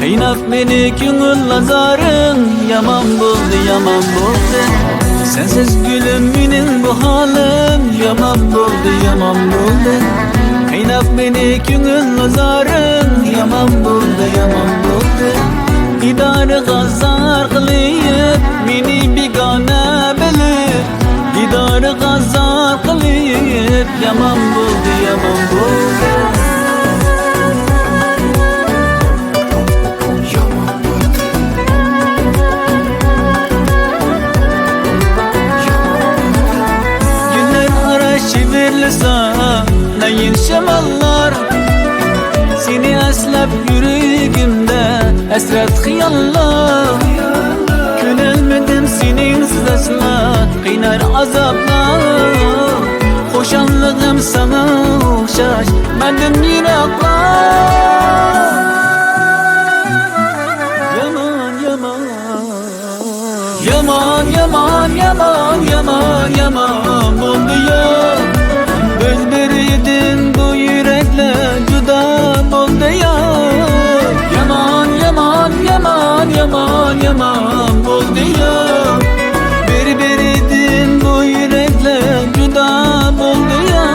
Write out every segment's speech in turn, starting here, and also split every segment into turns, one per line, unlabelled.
Qiynab meni ko'ngil azorың, yomon bo'ldi. Sensiz gülüm mening bu halim, yomon bo'ldi. Qiynab meni ko'ngil azorың, yomon bo'ldi. Didorga zar qilib, meni begona bilib, didorga zar qilib, yomon bo'ldi. Nayin şamallar seni eslep yüreğimde esret xiyallar. Könelmedim senin sızasına kıynar azaplar. Hoşanlığım sana okşaş bendim yiraklar. Yaman oldu ya. Göz biriydin bu yürekle juda oldu ya. Yaman oldu ya. Biriydin bu yürekle juda oldu ya.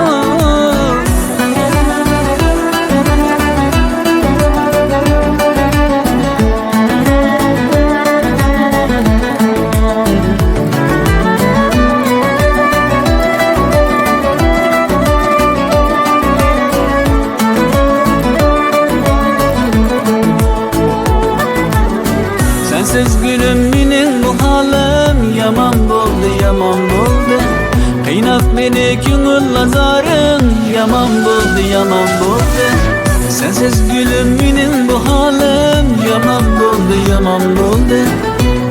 Sensiz gülüm mening bu halim, yomon bo'ldi. Qiynab meni ko'ngil azorың, yomon bo'ldi. Sensiz gülüm mening bu halim, yomon bo'ldi.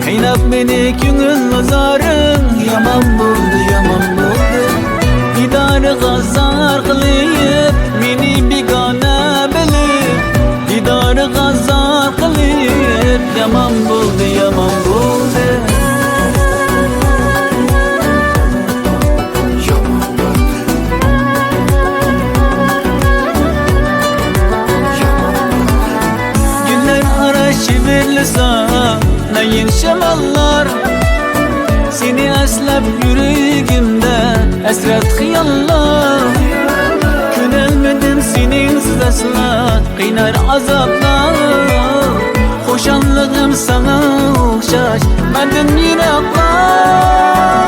Qiynab meni ko'ngil azorың, yomon bo'ldi. Didorga zar qilib, meni begona bilib, didorga zar qilib, yomon bo'ldi. Günler ara şivirlisa nayin şamallar seni eslep yüreğimde esret xiyallar. Könelmedim senin sızasına kıynar azaplar. Hoşanlığım sana okşaş bendim yiraklar.